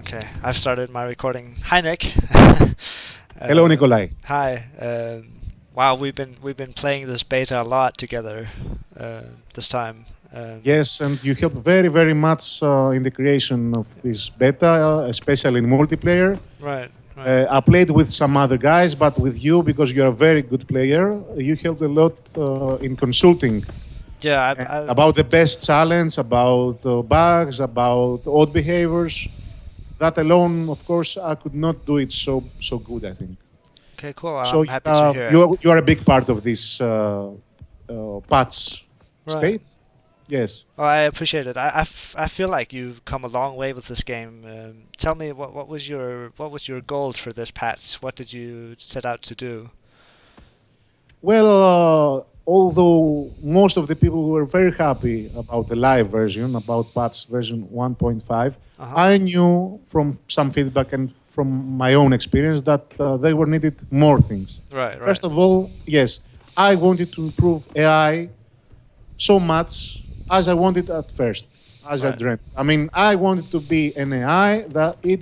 Okay, I've started my recording. Hi, Nick. Hello, Nikolai. Hi. Wow, we've been playing this beta a lot together this time. Yes, and you helped very, very much in the creation of this beta, especially in multiplayer. Right, right. I played with some other guys, but with you, because you're a very good player, you helped a lot in consulting Yeah, about the best challenge, about bugs, about odd behaviors. That alone, of course, I could not do it so good, I think. okay, cool. So I'm happy to hear it. you are a big part of this patch Right. state. Yes. Well, I appreciate it. I feel like you've come a long way with this game. Tell me what was your goals for this patch? What did you set out to do? Well, although most of the people were very happy about the live version, about patch version 1.5, Uh-huh. I knew from some feedback and from my own experience that they were needed more things. Right, right. First of all, yes, I wanted to improve AI so much as I wanted at first, as I Right. dreamt. I mean, I wanted to be an AI that it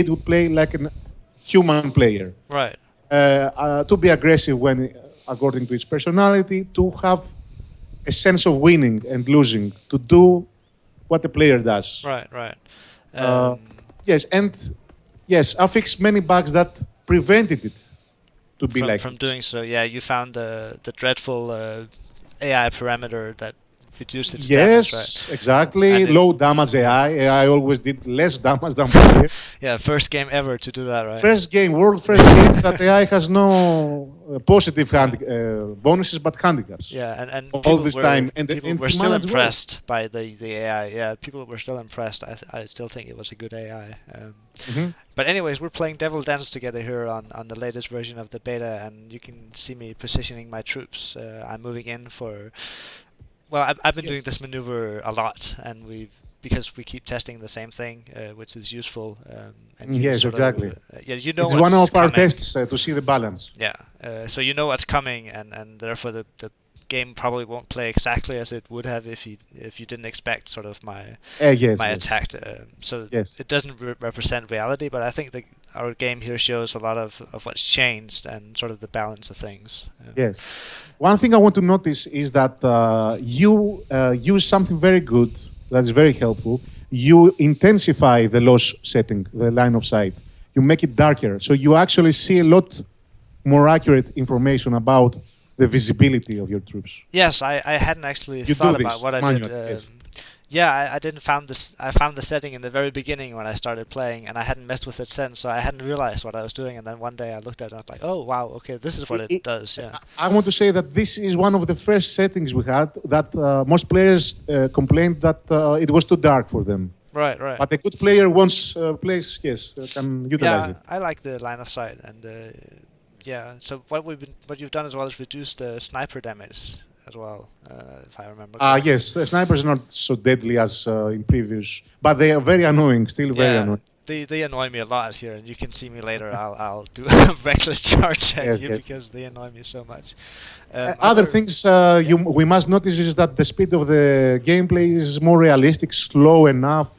would play like a human player, Right. to be aggressive when, according to its personality, to have a sense of winning and losing, to do what the player does. Right, right. Uh, yes, and yes, I fixed many bugs that prevented it to be from like from this. doing so, yeah, you found the dreadful AI parameter that reduced its damage, Yes, right? exactly. And it, Low damage AI. AI always did less damage than player. yeah, first game ever to do that, right? First game, world first game that AI has no positive bonuses but handicaps Yeah, and all this time, people and were he still managed well. impressed by the AI. Yeah, people were still impressed. I still think it was a good AI. Hmm. But anyways, we're playing Devil Dance together here on the latest version of the beta, and you can see me positioning my troops. I'm moving in for. Well, I've been doing Yes. this maneuver a lot, and because we keep testing the same thing, which is useful, and you Yes, sort of exactly. yeah, you know It's one what's of our coming. tests to see the balance. Yeah, so you know what's coming, and therefore the game probably won't play exactly as it would have if you didn't expect sort of Yes, my yes, attack. So yes, it doesn't represent reality, but I think our game here shows a lot of what's changed and sort of the balance of things. yes. One thing I want to notice is that you use something very good that is very helpful. You intensify the loss setting, the line of sight. You make it darker, so you actually see a lot more accurate information about the visibility of your troops. Yes, I hadn't actually You do thought about this what I did. manually, yes. Yeah, I didn't found this. I found the setting in the very beginning when I started playing, and I hadn't messed with it since. So I hadn't realized what I was doing. And then one day I looked at it and I was like, "Oh wow, okay, this is what it does." Yeah. I want to say that this is one of the first settings we had that most players complained that it was too dark for them. Right, right. But a good player once plays, yes, can utilize Yeah, it. I like the line of sight, and yeah. So what you've done as well is reduce the sniper damage as well, if I remember correctly. Yes, the snipers are not so deadly as in previous, but they are very annoying, still very Yeah, annoying. they annoy me a lot here, and you can see me later. I'll do a reckless charge at Yes, you yes. because they annoy me so much. Other Other things we must notice is that the speed of the gameplay is more realistic, slow enough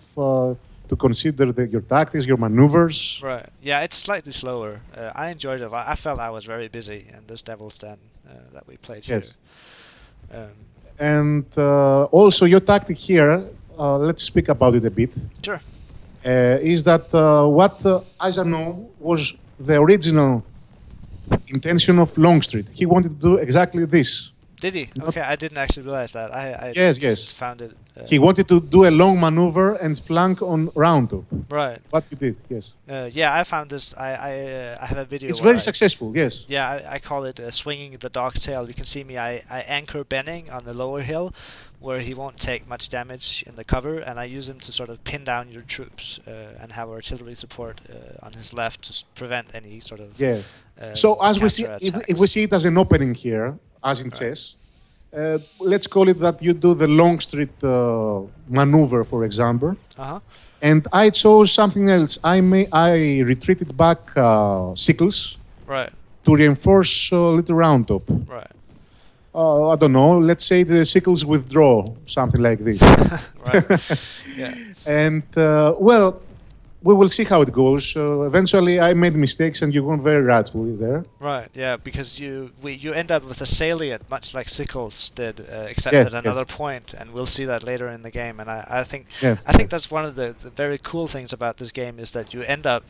to consider your tactics, your maneuvers. Right. Yeah, it's slightly slower. I enjoyed it a lot. I felt I was very busy in this Devil's Den that we played here. Yes. Um, And also your tactic here, let's speak about it a bit, sure. is that what Isaac was the original intention of Longstreet. He wanted to do exactly this. Did he? Not- Okay, I didn't actually realize that. I Yes, just yes. found it. He wanted to do a long maneuver and flank on round up. Right. What you did, yes. Yeah, I found this. I have a video. It's where very successful, yes. Yeah, I call it swinging the dog's tail. You can see me. I anchor Benning on the lower hill, where he won't take much damage in the cover, and I use him to sort of pin down your troops and have artillery support on his left to prevent any sort of. Yes. So as we see, if we see it as an opening here, as in Right. chess, let's call it that you do the Longstreet maneuver, for example. Uh huh. And I chose something else. I retreated back sickles Right. to reinforce little round top. Right. I don't know. Let's say the sickles withdraw, something like this. Right. Yeah. And well, we will see how it goes. Eventually, I made mistakes, and you weren't very rightfully there. Right, yeah, because you end up with a salient, much like Sickles did, except Yes, at yes, another point, and we'll see that later in the game. And I think yes, I think yes. that's one of the very cool things about this game is that you end up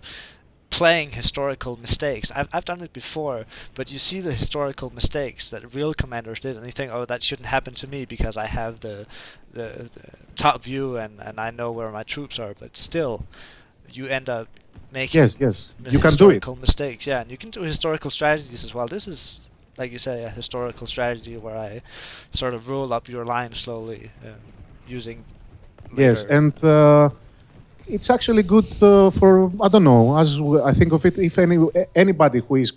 playing historical mistakes. I've done it before, but you see the historical mistakes that real commanders did, and you think, oh, that shouldn't happen to me because I have the top view and I know where my troops are. But still, you end up making Yes, yes. You can do it. historical mistakes. Yeah, and you can do historical strategies as well. This is, like you say, a historical strategy where I sort of roll up your line slowly using Yes, later. and it's actually good for, I don't know, I think of it, if anybody who is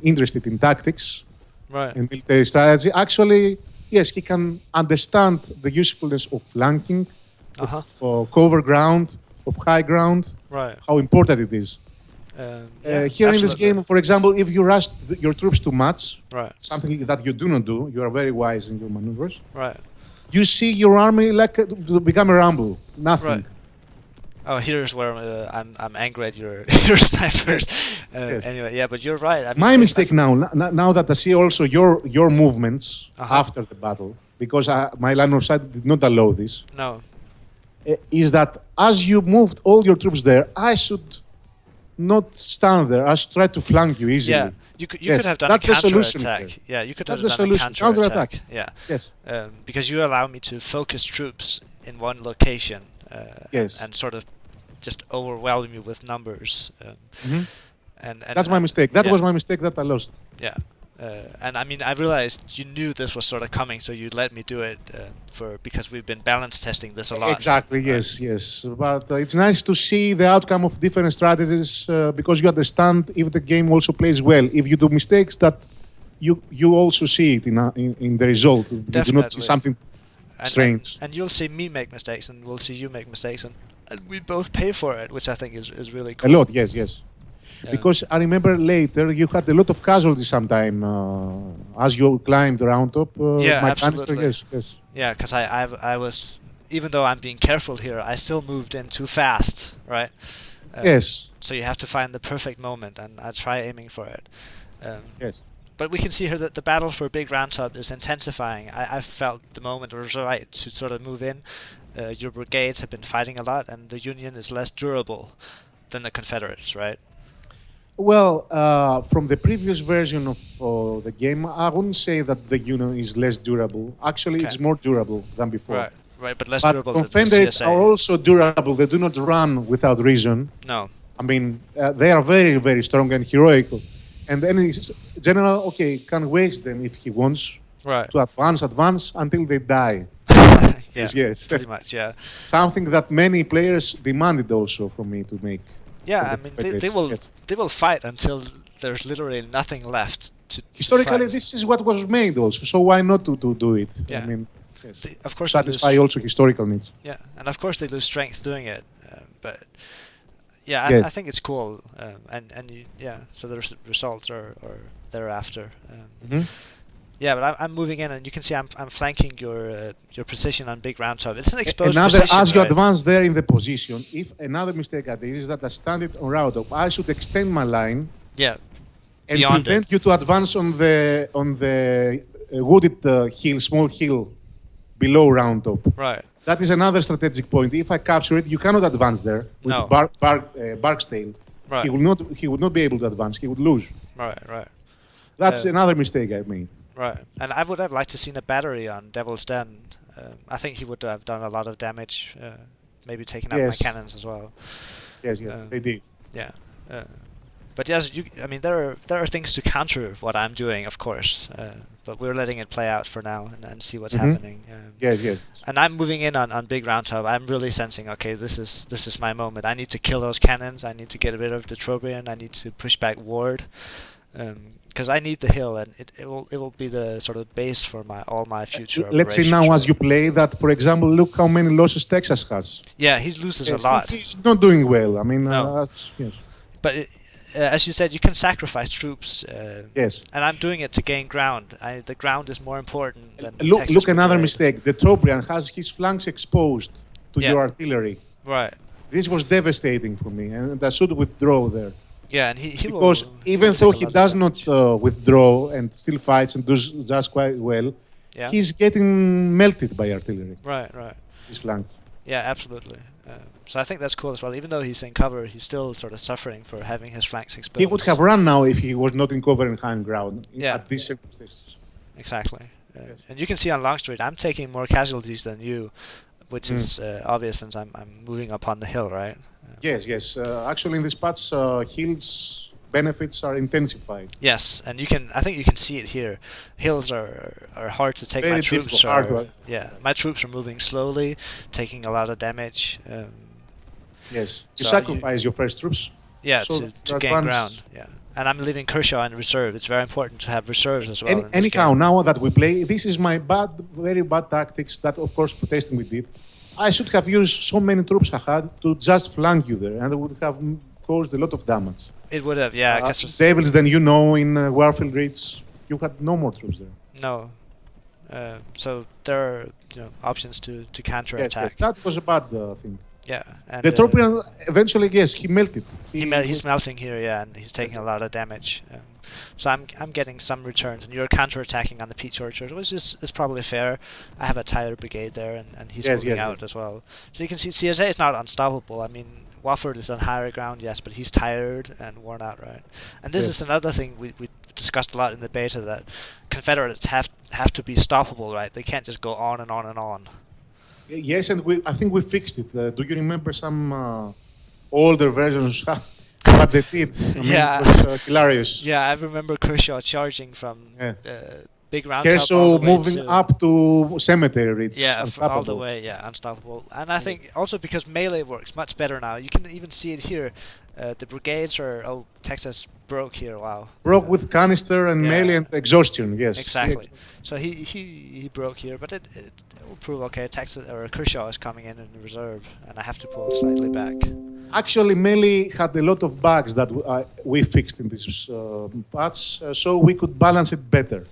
interested in tactics Right. and military strategy, actually, yes, he can understand the usefulness of flanking, Uh-huh. of cover ground, of high ground, Right. how important it is. Yeah, Here in this absolutely. game, for example, if you rush your troops too much, Right. something that you do not do, you are very wise in your maneuvers, Right. you see your army like become a rumble, nothing. Right. Oh, here's where I'm angry at your your snipers. Yes. Anyway, yeah, but you're right. I mean, My mistake now that I see also your movements Uh-huh. after the battle, because my line of sight did not allow this, No. is that as you moved all your troops there, I should not stand there. I should try to flank you easily. Yeah, you Yes, could have done that's a the counter solution attack. here. Yeah, you could That's have the done solution. a counter attack. Counterattack. Yeah, Yes. because you allow me to focus troops in one location. Yes. And sort of just overwhelm you with numbers. Mhm. And That's my mistake. That yeah. was my mistake that I lost. Yeah. And I mean, I realized you knew this was sort of coming, so you let me do it because we've been balance testing this a lot. Exactly. right? Yes. Yes. But it's nice to see the outcome of different strategies because you understand if the game also plays well. If you do mistakes, that you also see it in the result. You do not see Definitely. something strange. And you'll see me make mistakes, and we'll see you make mistakes, and we both pay for it, which I think is really A cool. lot. Yes. Yes. Yeah. Because I remember later you had a lot of casualties sometime as you climbed around top. Yeah, my absolutely. canister, yes, yes. Yeah, because I was, even though I'm being careful here, I still moved in too fast, right? Yes. So you have to find the perfect moment, and I try aiming for it. Yes. But we can see here that the battle for Big Round Top is intensifying. I felt the moment was right to sort of move in. Your brigades have been fighting a lot, and the Union is less durable than the Confederates, right? Well, from the previous version of the game, I wouldn't say that the Union is less durable. Actually, Okay. it's more durable than before. Right, right, but less But durable than the Confederates CSA. are also durable. They do not run without reason. No. I mean, they are very, very strong and heroic. And any general, okay, can waste them if he wants Right. to advance until they die. Yeah, Yes. pretty much, yeah. Something that many players demanded also from me to make. Yeah, for I the mean, Confederates. Yes. they will fight until there's literally nothing left to Historically, fight. this is what was made also, so why not to do it? Yeah. I mean, yes. Of course, they satisfy lose, also historical needs. yeah, and of course they lose strength doing it, but yeah, Yes. I think it's cool, and yeah, so the results are thereafter. Mhm. Yeah, but I'm moving in, and you can see I'm flanking your position on Big Round Top. It's an exposed Another, position, as you right? advance there in the position, if another mistake I did is that I stand it on route up, I should extend my line Yeah, and Beyond prevent it. you to advance on the wooded hill, small hill below round top. right. That is another strategic point. If I capture it, you cannot advance there with No. Bark's-tail. Right. He would not be able to advance. He would lose. Right. That's Uh, another mistake I made. Right, and I would have liked to seen a battery on Devil's Den. I think he would have done a lot of damage, maybe taken out my Yes. cannons as well. Yes, they did. Yeah, but yes, I mean, there are things to counter what I'm doing, of course. But we're letting it play out for now and see what's Mhm. happening. Yes. And I'm moving in on Big Round Top. I'm really sensing, okay, this is my moment. I need to kill those cannons. I need to get rid of the Trobriand. I need to push back Ward. Because I need the hill, and it will be the sort of base for all my future. Let's say operations, now, as right? you play, that, for example, look how many losses Texas has. Yeah, he loses Yes, a lot. He's not doing well. I mean, No. that's, yes. But as you said, you can sacrifice troops. Yes. And I'm doing it to gain ground. The ground is more important than the Look, Texas look another brigade. mistake. The Trobriand has his flanks exposed to Yeah. your artillery. Right. This was devastating for me, and I should withdraw there. Yeah, and he Because will even still though take a he lot of does not damage. withdraw and still fights and does quite well, Yeah. he's getting melted by artillery, Right. Right. his flank. Yeah, absolutely. So I think that's cool as well. Even though he's in cover, he's still sort of suffering for having his flanks He would exposed. have run now if he was not in cover and high ground Yeah. at these circumstances. Exactly. Yes. And you can see on Longstreet, I'm taking more casualties than you, which Mm. is obvious since I'm moving upon the hill, right? Yes, yes. Actually, in this patch, hills benefits are intensified. Yes, and I think you can see it here. Hills are hard to take. My Very troops difficult, hard are work. yeah, my troops are moving slowly, taking a lot of damage. Yes. You So sacrifice your first troops. Yeah, So to you gain advance. ground. Yeah, and I'm leaving Kershaw in reserve. It's very important to have reserves as well. In this Anyhow, game. now that we play, this is my very bad tactics that, of course, for testing we did. I should have used so many troops I had to just flank you there, and it would have caused a lot of damage. It would have, yeah. 'Cause Devils, then you know, in Warfield Ridge, you had no more troops there. no, so there are options to counter Yes, attack. yes, that was a bad thing. Yeah, and The Torpedo eventually, yes, he melted. he's melting here, yeah, and he's taking a lot of damage. So I'm getting some returns, and you're counter-attacking on the Peach Orchard, which is probably fair. I have a tired brigade there, and he's Yes, moving yes, out yes. as well. So you can see CSA is not unstoppable. I mean, Wofford is on higher ground, yes, but he's tired and worn out, right? And this Yes. is another thing we discussed a lot in the beta, that Confederates have to be stoppable, right? They can't just go on and on and on. Yes, and I think we fixed it. Do you remember some older versions? What they did? I mean, Yeah. it was hilarious. Yeah, I remember Kershaw charging from Yeah. Big Round Top all Kershaw the way moving to up to cemetery. It's yeah, all the unstoppable. way, yeah, unstoppable. And I think also because melee works much better now. You can even see it here. The brigades are Texas broke here. Wow. Broke with canister and Yeah. melee and exhaustion. Yes, Exactly. So he broke here, but it will prove okay. Texas or Kershaw is coming in reserve, and I have to pull slightly back. Actually, melee had a lot of bugs that we fixed in this patch, so we could balance it better.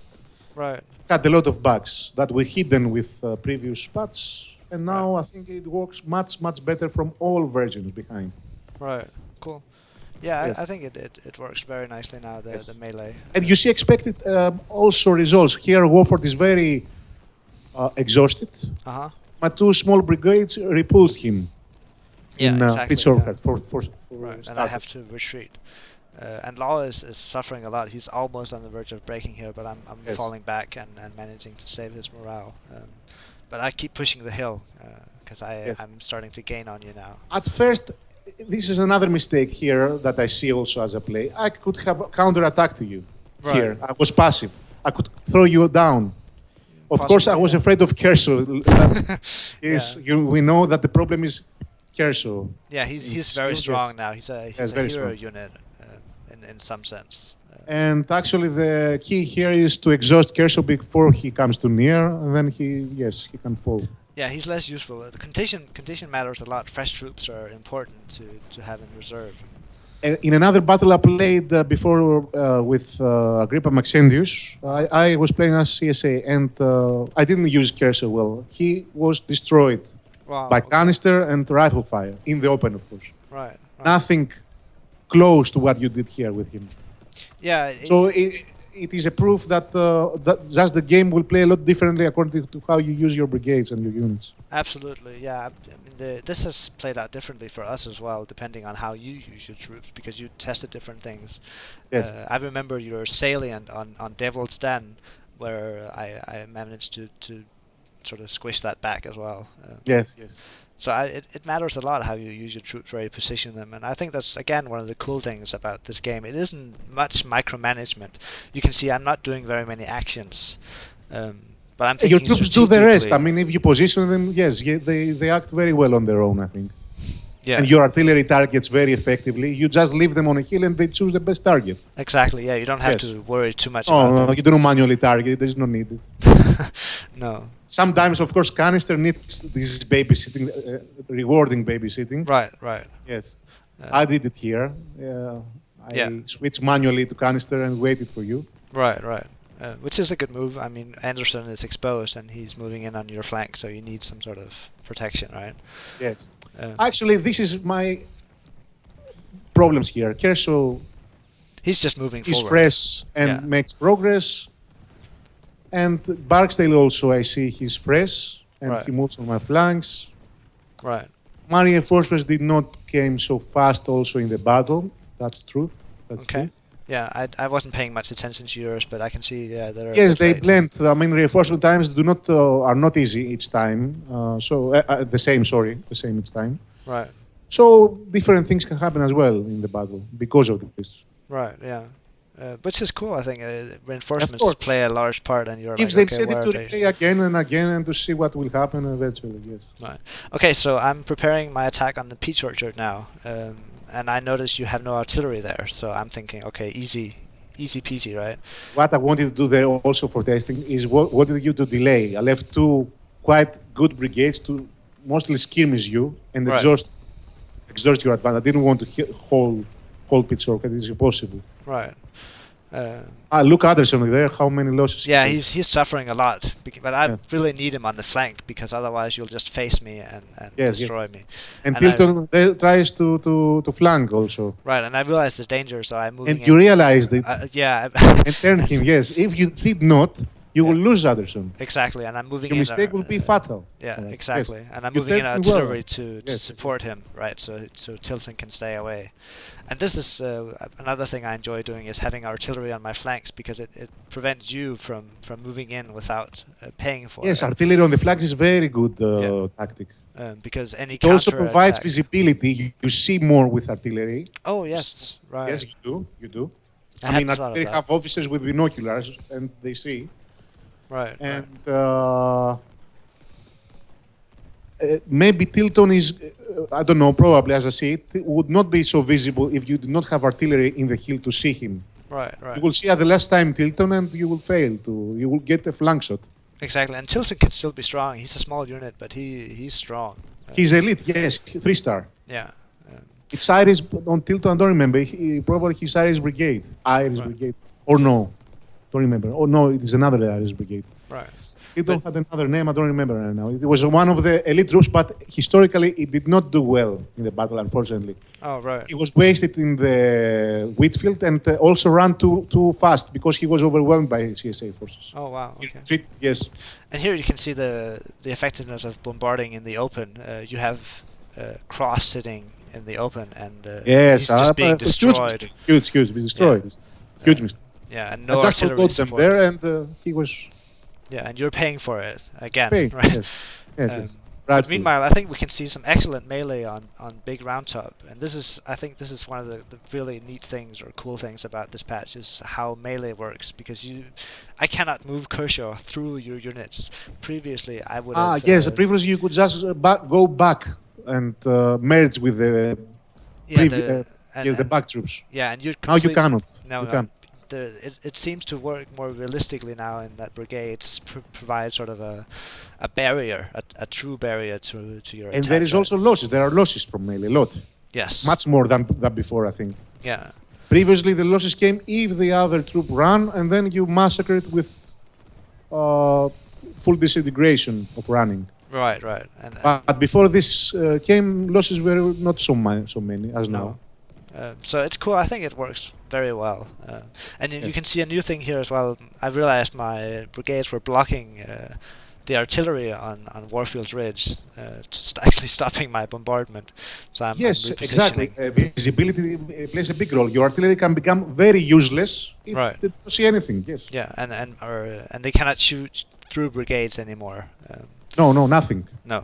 Right. Had a lot of bugs that were hidden with previous patch, and now I think it works much better from all versions behind. Right. Cool. Yeah, Yes. I think it works very nicely now. The melee. And you see expected also results. Here, Wofford is very exhausted. Uh huh. My two small brigades repulsed him Yeah, in exactly. Pitch Yeah. Orchard for Right, and I starters. have to retreat. And Law is suffering a lot. He's almost on the verge of breaking here, but I'm Yes. falling back and managing to save his morale. But I keep pushing the hill because Yes. I'm starting to gain on you now. At first, this is another mistake here that I see also as a play. I could have counterattacked you here. Right. I was passive. I could throw you down. Of course, I Possibly, was yeah. afraid of Kershaw. Yeah. We know that the problem is Kershaw. Yeah, he's It's- very yes. strong now. He's a Yes, very hero strong. unit in some sense. And actually, the key here is to exhaust Kershaw before he comes too near, and then he can fall. Yeah, he's less useful. The condition matters a lot. Fresh troops are important to have in reserve. In another battle I played before with Agrippa Maxentius, I was playing as CSA, and I didn't use Kershaw well. He was destroyed Wow. by okay. canister and rifle fire, in the open, of course. Right. Nothing close to what you did here with him. Yeah. So it is a proof that, just the game will play a lot differently according to how you use your brigades and your units. Absolutely, yeah. I mean, this has played out differently for us as well, depending on how you use your troops, because you tested different things. Yes. I remember your salient on Devil's Den, where I managed to sort of squish that back as well. Yes, yes. So it matters a lot how you use your troops, where you position them, and I think that's again one of the cool things about this game. It isn't much micromanagement. You can see I'm not doing very many actions, but I'm Your thinking troops do the rest. I strategically. mean, if you position them, yes, they act very well on their own, I think. Yeah, And your artillery targets very effectively. You just leave them on a hill and they choose the best target. exactly. Yeah, you don't have Yes. to worry too much Oh, about no, them. you don't manually target. There's no need. No. Sometimes, of course, canister needs this babysitting, rewarding babysitting. Right. Right. Yes. Uh, I did it here. I Yeah. switched manually to canister and waited for you. Right. Right. Which is a good move. I mean, Anderson is exposed and he's moving in on your flank, so you need some sort of protection, right? Yes. Um, Actually, this is my problems here. Kershaw he's just moving is forward. fresh and Yeah. makes progress. And Barksdale also, I see he's fresh and Right. he moves on my flanks. Right. My reinforcements did not came so fast also in the battle. That's truth. That's Okay. truth. Yeah, I wasn't paying much attention to yours, but I can see they're a Yes, bit they late. blend. I mean, reinforcement times do not are not easy each time. The same. Sorry, the same each time. Right. So different things can happen as well in the battle because of this. Right. Yeah. Which is cool. I think reinforcements course. play a large part, and you're Gives like, the okay, incentive where to are they? replay again and again and to see what will happen eventually. Yes. Right. Okay, so I'm preparing my attack on the peach orchard now, and I notice you have no artillery there. So I'm thinking, okay, easy peasy, right? What I wanted to do there also for testing is what did you do delay? I left two quite good brigades to mostly skirmish you and Right. exhaust your advantage. I didn't want to hold pitch orchard. It's impossible. Right. Look Anderson there. How many losses? Yeah, he he's suffering a lot, but I Yeah. really need him on the flank because otherwise you'll just face me and Yes, destroy me. And And Tilton there tries to flank also. Right, and I realized the danger, so I'm moving. And you realized it Yeah. and turned him. Yes. If you did not, you will lose Anderson. Exactly, and I'm moving Your in. mistake will be fatal. Yeah, Yes. exactly. Yes. And I'm You moving in turned him well. artillery to Yes. support him, right? So Tilton can stay away. And this is another thing I enjoy doing is having artillery on my flanks because it prevents you from moving in without paying for Yes, it. artillery on the flank is very good Yeah. tactic. Because any It also counter provides attack- visibility. You see more with artillery. Oh yes, right. Yes, you do. You do. I I mean, hadn't thought of artillery that. have officers with binoculars and they see. Right. And maybe Tilton is, I don't know, probably as I see it, would not be so visible if you do not have artillery in the hill to see him. Right. You will see at the last time Tilton and you will fail to, you will get a flank shot. Exactly, and Tilton can still be strong. He's a small unit, but he's strong. He's elite, yes, 3-star. Yeah. It's Irish on Tilton, I don't remember. Probably his Irish Brigade. Irish Right. Brigade. Or no, don't remember. Oh no, it is another Irish Brigade. Right. Tilton had another name, I don't remember right now. It was one of the elite troops, but historically it did not do well in the battle, unfortunately. Oh, right. He was wasted in the wheat field and also ran too fast because he was overwhelmed by CSA forces. Oh, wow. Okay. Yes. And here you can see the effectiveness of bombarding in the open. You have Cross sitting in the open, and Yes, he's just being destroyed. Huge, destroyed. Huge mistake. Yeah, and no I just artillery forgot them support. there, and he was Yeah, and you're paying for it again, paying. right? Yes, yes. But Rightfully. meanwhile, I think we can see some excellent melee on Big Round Top, and I think this is one of the really neat things or cool things about this patch is how melee works because I cannot move Kershaw through your units. Previously, I would have. Yes. Previously, you could just go back and merge with the the back troops. Yeah, and you're Now you cannot. No, You no. can't. It seems to work more realistically now in that brigades provide sort of a barrier, a true barrier to your And attack. there is right? also losses. There are losses from melee, a lot. Yes. Much more than before, I think. Yeah. Previously, the losses came if the other troop ran, and then you massacre it with full disintegration of running. Right. And But before this came, losses were not so many as now. So it's cool. I think it works very well. And you can see a new thing here as well. I realized my brigades were blocking the artillery on Warfield's Ridge, actually stopping my bombardment. So I'm Yes, repositioning. exactly. Visibility plays a big role. Your artillery can become very useless if Right. they don't see anything. Yes. Yeah, and they cannot shoot through brigades anymore. No, nothing. No.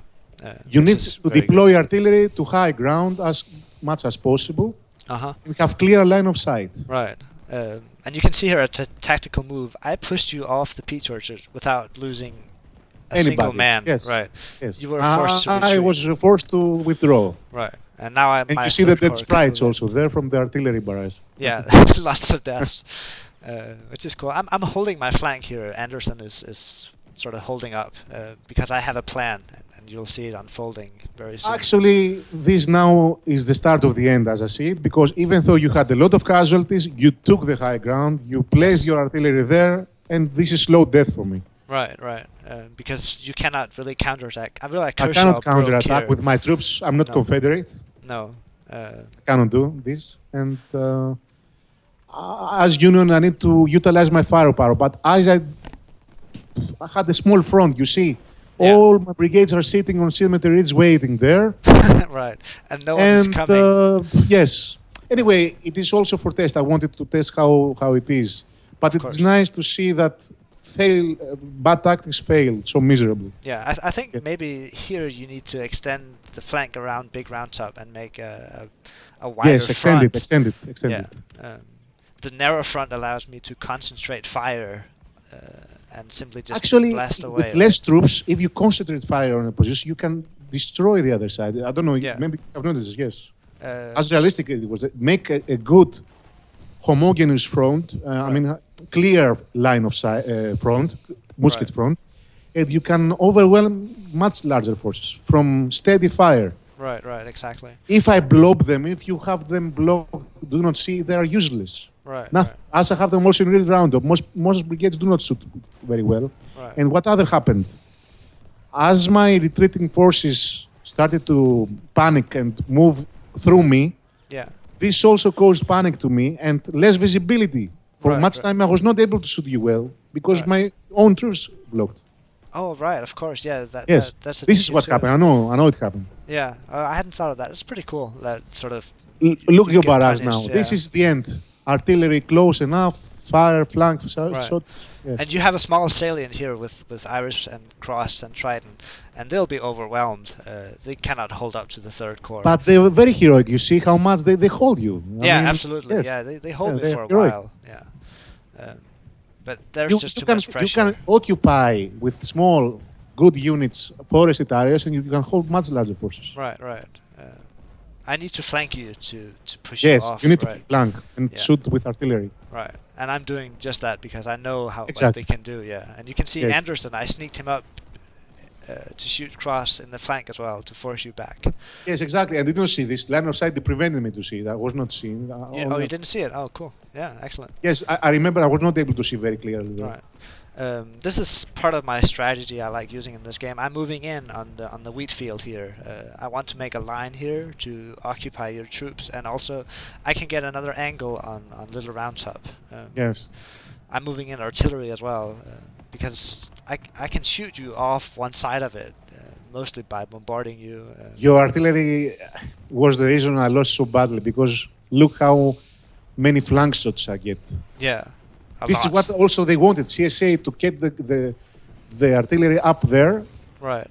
You which need is to very deploy artillery to high ground as much as possible good. Uh-huh. and have clear line of sight. Right. And you can see here a tactical move. I pushed you off the peach orchard without losing a single Anybody. man. Yes. Right. Yes. You were forced to I retreat. was forced to withdraw. Right. And now I'm. And you see the dead sprites also there from the artillery barrage. Yeah, lots of deaths, which is cool. I'm holding my flank here. Anderson is sort of holding up because I have a plan, and you'll see it unfolding very soon. Actually, this now is the start of the end, as I see it, because even though you had a lot of casualties, you took the high ground, you placed your artillery there, and this is slow death for me. Right, right. Because you cannot really counterattack. I realize I Kershaw cannot broke counterattack here. with my troops. I'm not No, Confederate. no. I cannot do this. And as Union, I need to utilize my firepower. But as I had a small front, you see, Yeah. all my brigades are sitting on cemetery ridge waiting there. Right, and no one is And coming. yes. Anyway, it is also for test. I wanted to test how it is. But Of it's course. nice to see that bad tactics fail so miserably. Yeah, I think Yeah. maybe here you need to extend the flank around Big Round Top and make a wider Yes, extend it, front. extend it, extend Yeah. it. The narrow front allows me to concentrate fire and simply just Actually, blast with away. less troops, if you concentrate fire on a position, you can destroy the other side. I don't know. Yeah. Maybe I've noticed. Yes, Uh, as realistic it was. Make a good homogeneous front. I Right. mean, clear line of front, musket Right. front, and you can overwhelm much larger forces from steady fire. right, right, exactly. If I block them, if you have them blocked, do not see, they are useless. Right, Nothing. As I have them also in real roundup, most brigades do not shoot very well. right, And what other happened? As my retreating forces started to panic and move through me, yeah. this also caused panic to me and less visibility. For Right, much right. time, I was not able to shoot you well because Right. my own troops blocked. Oh, right, of course, yeah. Yes, That's an this is issue what too. happened. I know it happened. Yeah, I hadn't thought of that. It's pretty cool. That sort of. Look you your get barrage punished, now. This yeah. is the end. Artillery close enough, fire, flank, Right. shot. Yes. And you have a small salient here with Irish and Cross and Trident, and they'll be overwhelmed. They cannot hold up to the Third Corps. But they were very heroic. You see how much they hold you. I yeah, mean, absolutely. yes. Yeah, they hold Yeah, me they're for a heroic. while. Yeah, but there's just too much you pressure. can occupy with small, good units forested areas, and you can hold much larger forces. Right, right. I need to flank you to push you Yes, off. you need to right, flank and Yeah. shoot with artillery. right. And I'm doing just that because I know what Exactly. they can do. Yeah, and you can see Yes. Anderson. I sneaked him up to shoot Cross in the flank as well to force you back. Yes, exactly. I didn't see this line of sight. They prevented me to see it. I was not seeing. Oh, you didn't see it? Oh, cool. Yeah, excellent. Yes, I remember. I was not able to see very clearly. Though. Right. This is part of my strategy I like using in this game. I'm moving in on the wheat field here. I want to make a line here to occupy your troops, and also I can get another angle on Little Round Top. Yes. I'm moving in artillery as well because I can shoot you off one side of it, mostly by bombarding you. Your artillery was the reason I lost so badly because look how many flank shots I get. Yeah. This is what also they wanted, CSA, to get the artillery up there. Right.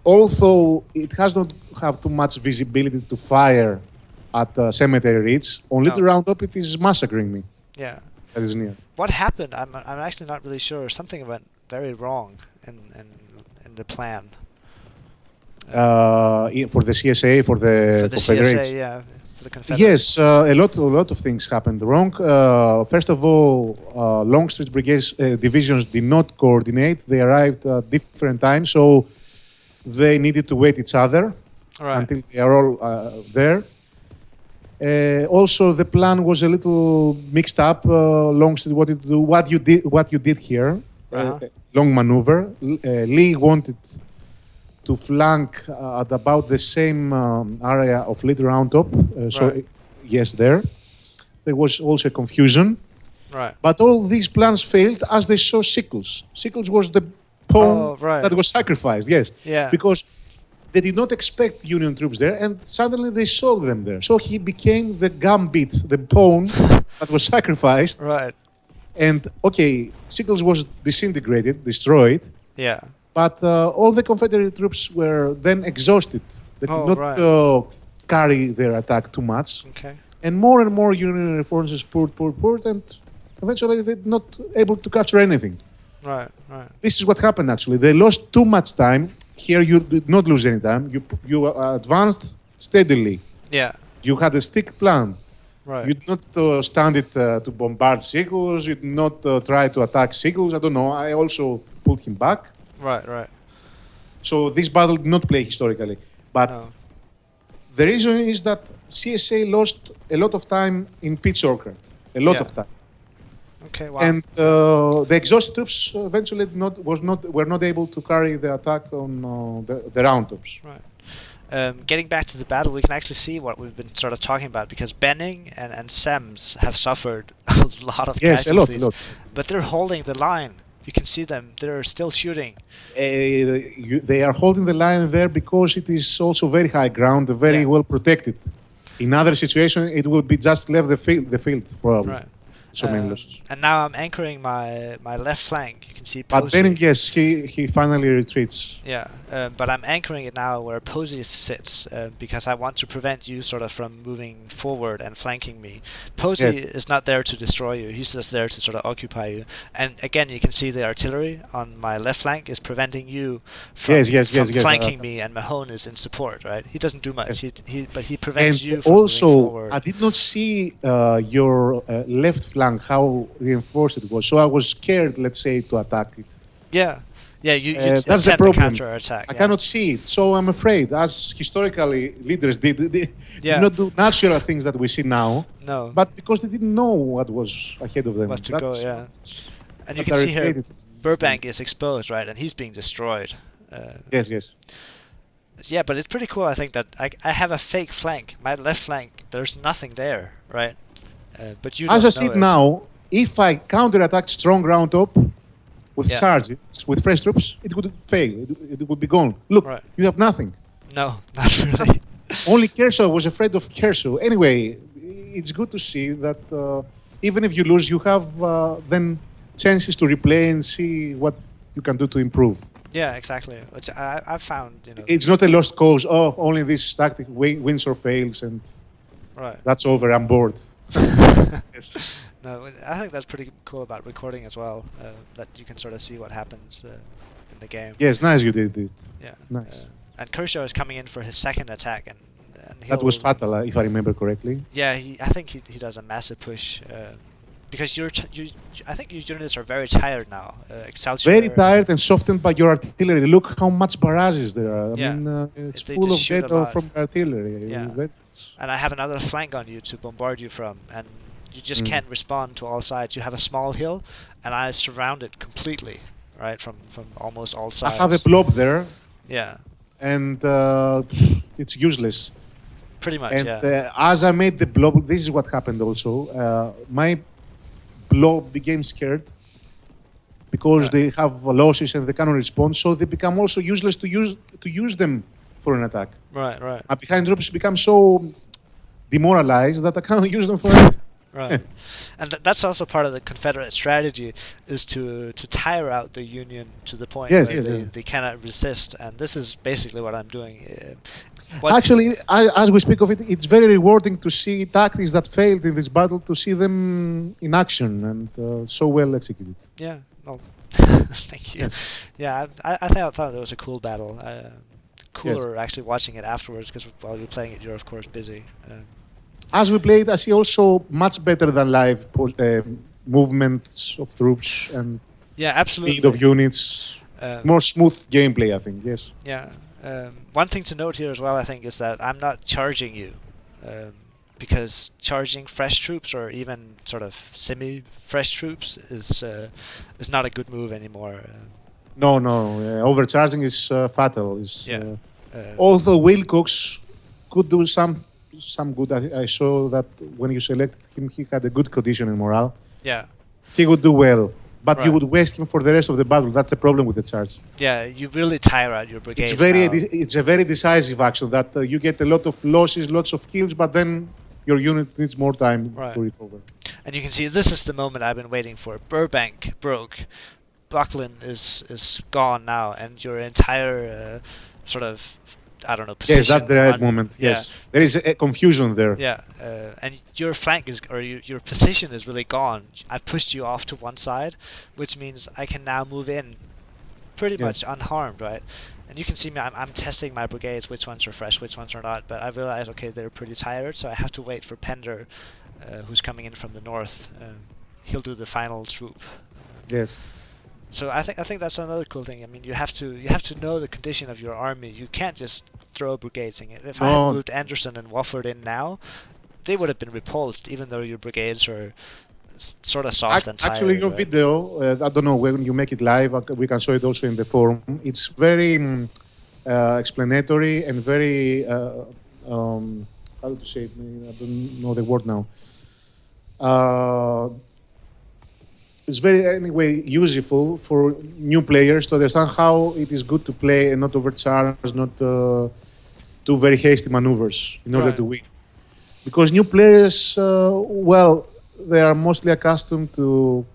Although it has not have too much visibility to fire at Cemetery Ridge, on Little No. Round Up it is massacring me. Yeah. That is near. What happened? I'm actually not really sure. Something went very wrong in the plan. For the CSA, for the For the Confederates. CSA, yeah, for the Confederates. Yes, a lot of things happened wrong. First of all, Longstreet brigades divisions did not coordinate. They arrived at different times, so they needed to wait each other Right. until they are all there. Also, the plan was a little mixed up. Longstreet wanted to do what you did here, Uh-huh. long maneuver. Lee wanted to flank at about the same area of Little Round Top. So, Right. yes, there. There was also confusion. Right. But all these plans failed as they saw Sickles. Sickles was the pawn Oh, right. that was sacrificed, yes. Yeah. Because they did not expect Union troops there, and suddenly they saw them there. So he became the gambit, the pawn that was sacrificed. Right. And, okay, Sickles was disintegrated, destroyed. Yeah. But all the Confederate troops were then exhausted. They could Oh, not right. carry their attack too much. Okay. And more Union forces poured, and eventually they were not able to capture anything. Right. Right. This is what happened, actually. They lost too much time. Here, you did not lose any time. You advanced steadily. Yeah. You had a stick plan. Right. You did not stand it to bombard Sickles. You did not try to attack Sickles. I don't know. I also pulled him back. Right. Right. So this battle did not play historically. But No. the reason is that CSA lost a lot of time in pitch orchard. A lot Yeah. of time. Okay, wow. And the exhausted troops eventually were not able to carry the attack on the round troops. Right. Getting back to the battle, we can actually see what we've been sort of talking about, because Benning and Sems have suffered a lot of Yes, a lot, a casualties, lot. but they're holding the line. You can see them; they're still shooting. They are holding the line there because it is also very high ground, very Yeah. well protected. In other situations, it will be just left the field probably. Right. So many losses. And now I'm anchoring my left flank. You can see But Posey. then, yes, he finally retreats. Yeah, but I'm anchoring it now where Posey sits, because I want to prevent you sort of from moving forward and flanking me. Posey Yes. is not there to destroy you; he's just there to sort of occupy you. And again, you can see the artillery on my left flank is preventing you from, Yes. flanking me, and Mahone is in support. Right? He doesn't do much. Yes. But he prevents And you from moving also, forward. I did not see your left flank, how reinforced it was. So I was scared, let's say, to attack it. Yeah, yeah. You That's the attempt a problem. counter attack. I cannot see it, so I'm afraid, as historically leaders did Yeah. not do natural things that we see now, No. but because they didn't know what was ahead of them. What to go, That's- yeah. And you that can I see here, regretted. Burbank is exposed, right, and he's being destroyed. Yes. Yeah, but it's pretty cool. I think that I have a fake flank. My left flank, there's nothing there, right? But you As I don't see know it now, if I counterattack strong ground top with Yeah. charges, with fresh troops, it would fail. It would be gone. Look, Right. you have nothing. No, not really. Only Kershaw was afraid of Kershaw. Anyway, it's good to see that even if you lose, you have then chances to replay and see what you can do to improve. Yeah, exactly. Which I found, It's not a lost cause. Oh, only this tactic wins or fails, and right. that's over. I'm bored. Yes. No, I think that's pretty cool about recording as well. That you can sort of see what happens in the game. Yes, nice you did it. Yeah. Nice. And Kershaw is coming in for his second attack, and That was he'll- fatal, if I remember correctly. Yeah, I think he does a massive push, because I think your units are very tired now. Excelsior. Very tired and softened by your artillery. Look how much barrages there are. I Yeah. mean, it's They full just of shoot dead a lot. from artillery. Yeah. And I have another flank on you to bombard you from, and you just can't respond to all sides. You have a small hill, and I surround it completely, right, from almost all I sides. have a blob there, Yeah, and it's useless. pretty much. And Yeah. as I made the blob, this is what happened also. My blob became scared because Right. they have losses and they cannot respond, so they become also useless to use them for an attack. Right. Right. My behind troops become so demoralized that I cannot use them for anything. Right. And that's also part of the Confederate strategy, is to tire out the Union to the point Yes, where yes. they cannot resist. And this is basically what I'm doing. Actually, as we speak of it, it's very rewarding to see tactics that failed in this battle, to see them in action and so well executed. Yeah. No. Thank you. Yes. Yeah, I thought it was a cool battle. Cooler actually watching it afterwards, because while you're playing it, you're of course busy. As we played, I see also much better than live movements of troops and Yeah, absolutely. speed of units. More smooth gameplay, I think. Yes. Yeah. One thing to note here as well, I think, is that I'm not charging you, because charging fresh troops or even sort of semi-fresh troops is not a good move anymore. No. Overcharging is fatal. Yeah. Although Wilcox could do some good. I saw that when you selected him, he had a good condition and morale. Yeah. He would do well, but you Right. would waste him for the rest of the battle. That's the problem with the charge. Yeah, you really tire out your brigades. It's a very decisive action that you get a lot of losses, lots of kills, but then your unit needs more time to recover. And you can see this is the moment I've been waiting for. Burbank broke. Buckland is gone now, and your entire sort of, I don't know, position. Yes, that's the right moment. Yes, there is a confusion there. Yeah, and your flank is, or your position is really gone. I pushed you off to one side, which means I can now move in pretty much unharmed, right? And you can see me, I'm testing my brigades, which ones are fresh, which ones are not, but I realized, okay, they're pretty tired, so I have to wait for Pender, who's coming in from the north. He'll do the final swoop. Yes. So I think that's another cool thing. I mean, you have to know the condition of your army. You can't just throw brigades in it. If I had moved Anderson and Wofford in now, they would have been repulsed, even though your brigades are sort of soft and Actually, tired, your right? video, I don't know when you make it live. We can show it also in the forum. It's very explanatory and very how to say it? I don't know the word now. Uh, it's very anyway useful for new players to understand how it is good to play and not overcharge, not do very hasty maneuvers in order Right. to win. Because new players, well, they are mostly accustomed to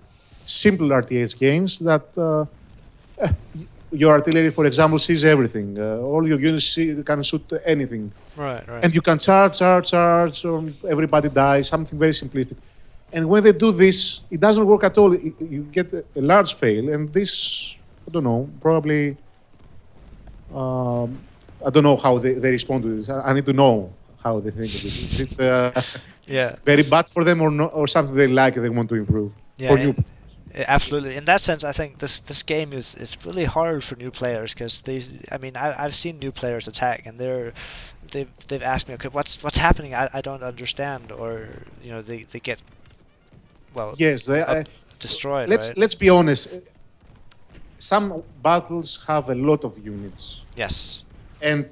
simple RTS games that your artillery, for example, sees everything. All your units can shoot anything. Right. Right. And you can charge, or everybody dies, something very simplistic. And when they do this, it doesn't work at all. You get a large fail, and this, I don't know, probably, I don't know how they respond to this. I need to know how they think of it. Is it Yeah. very bad for them or not, or something they like and they want to improve? Yeah. For new. Absolutely. In that sense, I think this game is really hard for new players because I mean, I've seen new players attack and they've asked me, okay, what's happening? I don't understand, or they get well Yes, destroyed, let's right? let's be honest. Some battles have a lot of units. Yes. And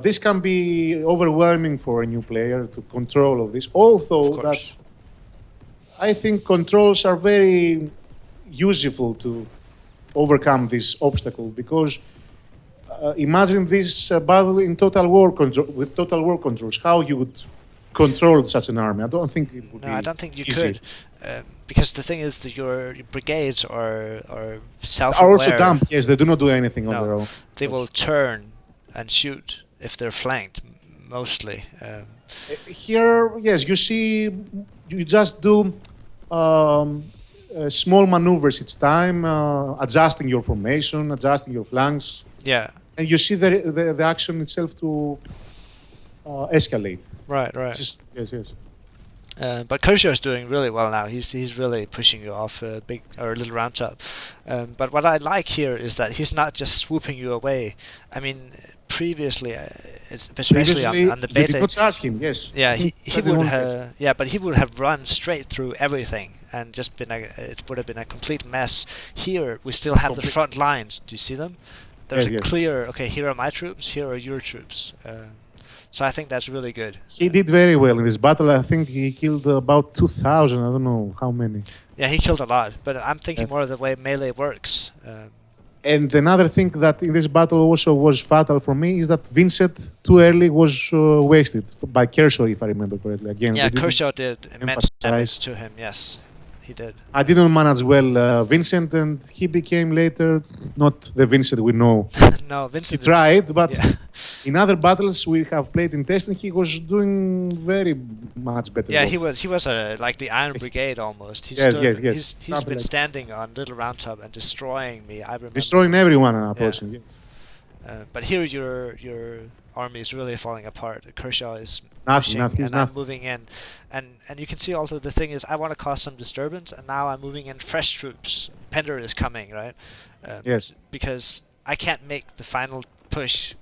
this can be overwhelming for a new player to control of this. Of Although that course. I think controls are very useful to overcome this obstacle because imagine this battle in total war with total war controls. How you would control such an army? I don't think it would No, be I don't think you easy. could, because the thing is that your brigades are Are self-aware. also dumb. Yes, they do not do anything on No, their own. they will turn and shoot if they're flanked, mostly. Here, yes, you see, you just do small maneuvers each time, adjusting your formation, adjusting your flanks, Yeah. and you see the action itself to escalate. Right. Right. Yes, yes. But Kershaw is doing really well now. He's really pushing you off a big or a little round top. But what I like here is that he's not just swooping you away. I mean, previously, especially Previously, on the you beta, did not charge him. Yes. yeah, he Started would one but he would have run straight through everything and just it would have been a complete mess. Here we still have the Complete- front lines. Do you see them? There's Yes, a yes. clear. Okay, here are my troops. Here are your troops. So I think that's really good. He did very well in this battle. I think he killed about 2,000. I don't know how many. Yeah, he killed a lot, but I'm thinking Yeah. more of the way melee works. And another thing that in this battle also was fatal for me is that Vincent too early was wasted by Kershaw, if I remember correctly. Again, Yeah, they didn't Kershaw did immense damage emphasize. to him. Yes, he did. I didn't manage well Vincent, and he became later not the Vincent we know. No, He Vincent. tried, but Yeah. in other battles we have played in testing, he was doing very much better. Yeah, work. he was like the Iron Brigade almost. He Yes, stood, yes, yes. He's Something been like- standing on Little Round Top and destroying me. I remember. Destroying everyone approaching. Yes. But here your army is really falling apart. Kershaw is Nothing, pushing, nothing, he's and I'm nothing. moving in, and you can see also the thing is I want to cause some disturbance, and now I'm moving in fresh troops. Pender is coming, right? Yes. Because I can't make the final push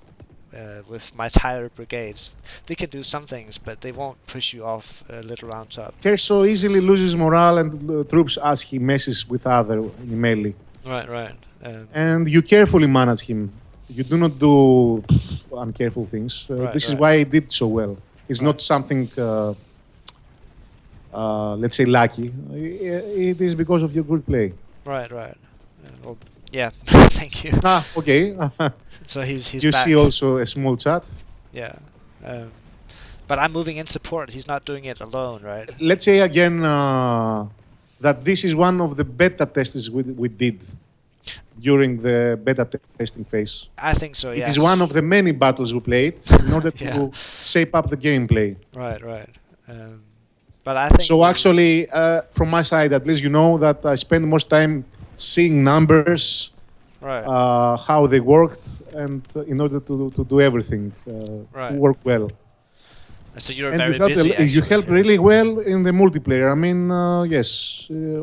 with my tired brigades. They can do some things, but they won't push you off Little Round Top. Kershaw easily loses morale and troops as he messes with other in melee. Right, right. And you carefully manage him. You do not do uncareful things. Right, This is right. why he did so well. It's Right. not something, let's say, lucky. It is because of your good play. Right, right. Well, yeah. Thank you. Ah, okay. So he's You back. see also a small chat. Yeah. But I'm moving in support. He's not doing it alone, right? Let's say again that this is one of the beta tests we did during the beta testing phase. I think so. It Yes. is one of the many battles we played in order to Yeah. shape up the gameplay. Right, right. But I think. So actually, from my side, at least you know that I spend most time seeing numbers, Right. how they worked, and in order to do everything Right. to work well. So you're And very you helped, busy. you actually. helped really well in the multiplayer. I mean, yes,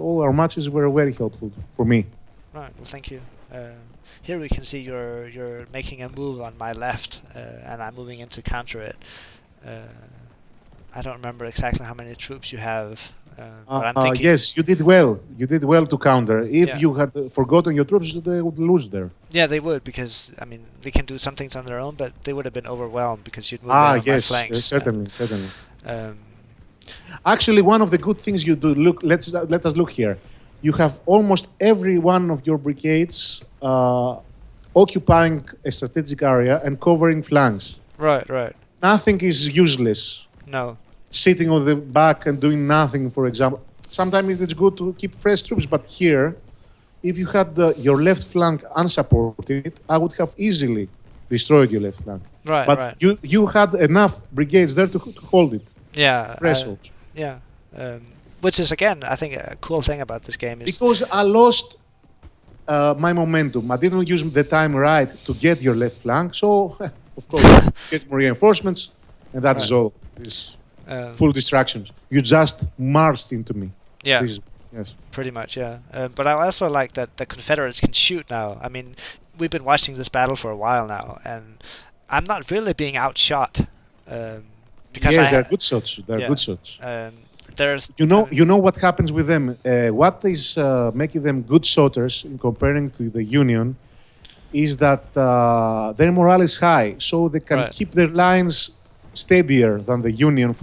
all our matches were very helpful for me. Right. Well, thank you. Here we can see you're making a move on my left, and I'm moving in to counter it. I don't remember exactly how many troops you have But I'm thinking, Yes, you did well. You did well to counter. If Yeah. you had forgotten your troops, they would lose there. yeah, they would because I mean they can do some things on their own, but they would have been overwhelmed because you'd moved in on my Yes, flanks. certainly, certainly. Um, Actually, one of the good things you do. Look, let us look here. You have almost every one of your brigades occupying a strategic area and covering flanks. right, right. Nothing is useless. No, Sitting on the back and doing nothing, for example. Sometimes it's good to keep fresh troops, but here, if you had your left flank unsupported, I would have easily destroyed your left flank. right, But right. you had enough brigades there to hold it. Yeah, Fresh also. yeah. Which is again, I think, a cool thing about this game is Because I lost my momentum. I didn't use the time right to get your left flank. So, of course, get more reinforcements, and that is Right. all. This um, full distractions. You just marched into me. yeah, This is, yes. pretty much, yeah. But I also like that the Confederates can shoot now. I mean, we've been watching this battle for a while now, and I'm not really being outshot. Because Yes, I they're good shots. They're yeah. good shots. There's You know what happens with them. What is making them good shooters in comparing to the Union is that their morale is high, so they can Right. keep their lines steadier than the Union.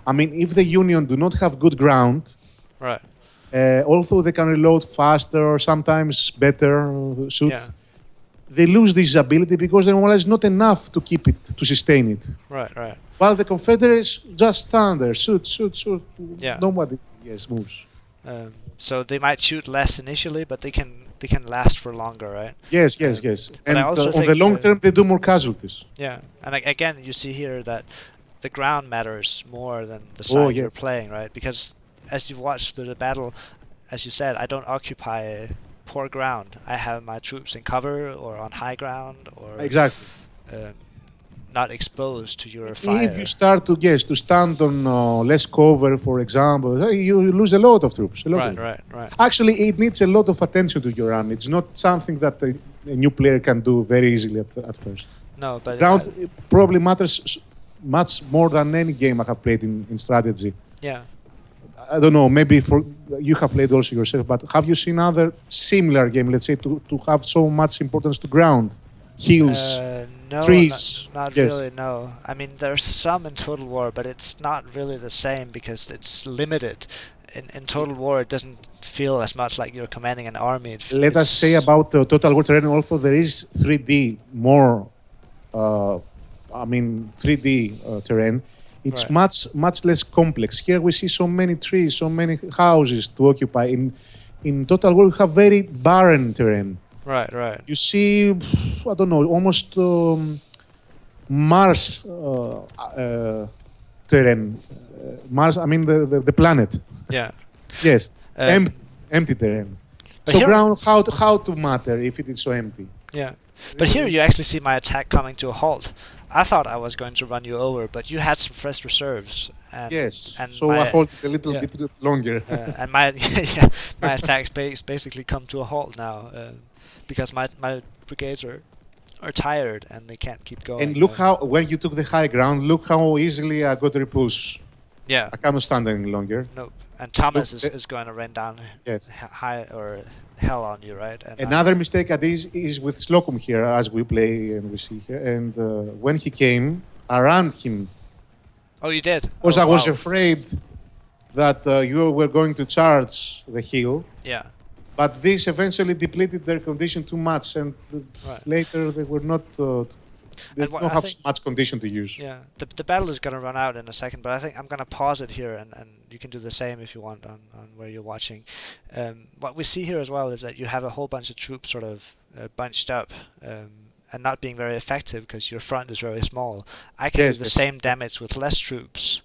I mean, if the Union do not have good ground, right. although they can reload faster or sometimes better shoot, Yeah. they lose this ability because their morale is not enough to keep it to sustain it. Right. Right. While the Confederates just stand there, shoot. Yeah. Nobody, moves. So they might shoot less initially, but they can last for longer, right? Yes. But And I also on think, the long term, they do more casualties. Yeah, and again, you see here that the ground matters more than the side yeah. you're playing, right? Because as you've watched through the battle, as you said, I don't occupy poor ground. I have my troops in cover or on high ground or Exactly. um, not exposed to your fire. If you start to stand on less cover, for example, you lose a lot of troops. A lot of them. Right. Actually, it needs a lot of attention to your army. It's not something that a new player can do very easily at first. No, but Ground probably matters much more than any game I have played in strategy. yeah. I don't know, maybe for you have played also yourself, but have you seen other similar game, let's say, to have so much importance to ground? Hills, No, trees. not Yes. really. No, I mean there's some in Total War, but it's not really the same because it's limited. In Total War, it doesn't feel as much like you're commanding an army. Let us say about Total War terrain also, there is 3D more, 3D terrain. It's Right. much less complex. Here we see so many trees, so many houses to occupy. In Total War, we have very barren terrain. Right. You see, I don't know, almost Mars terrain. Mars, I mean the planet. Yeah. Yes, Um, empty terrain. but So here- ground, how to matter if it is so empty? Yeah. But here you actually see my attack coming to a halt. I thought I was going to run you over, but you had some fresh reserves. And, Yes. And So my, I hold it a little yeah. bit longer. and my yeah, my attacks basically come to a halt now because my brigades are tired and they can't keep going. And look how when you took the high ground, look how easily I got repulse. Yeah. I cannot stand any longer. Nope. And Thomas Look, is going to rain down Yes. high or hell on you, right? And Another mistake I did is with Slocum here, as we play and we see here. And when he came, I ran him oh, you did. because Oh, I was wow. afraid that you were going to charge the hill. Yeah. But this eventually depleted their condition too much, and Right. later they were not. They And what don't I have think- much condition to use. Yeah, the battle is going to run out in a second, but I think I'm going to pause it here, and you can do the same if you want on where you're watching. What we see here as well is that you have a whole bunch of troops sort of bunched up and not being very effective because your front is very small. I can Yes, do the yes. same damage with less troops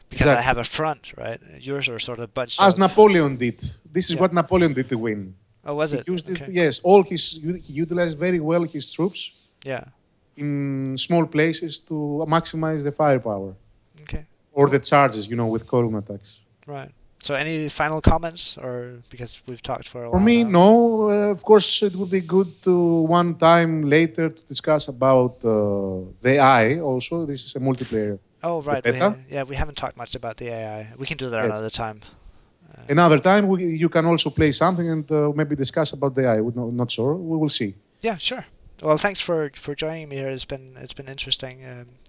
because I Exactly. have a front, right? Yours are sort of bunched As up. Napoleon did. This is Yeah. what Napoleon did to win. Oh, was He it? used it. Okay. Yes, he utilized very well his troops Yeah. in small places to maximize the firepower Okay. or the charges, with column attacks. Right. So any final comments, or because we've talked for a For while me, now? no. Of course, it would be good to one time later to discuss about the AI. Also, this is a multiplayer. Oh, The right. beta? We haven't talked much about the AI. We can do that Yes. another time. Another time, you can also play something and maybe discuss about the AI. We're not sure. We will see. Yeah, sure. Well, thanks for joining me here. It's been interesting.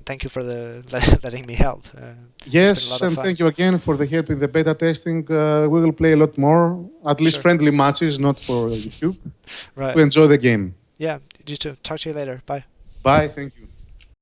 Thank you for the letting me help. It's been a Yes, lot of and fun. thank you again for the help in the beta testing. We will play a lot more, at least Sure. friendly matches, not for YouTube, Right. to enjoy the game. Yeah. You too. Talk to you later. Bye. Bye. Thank you.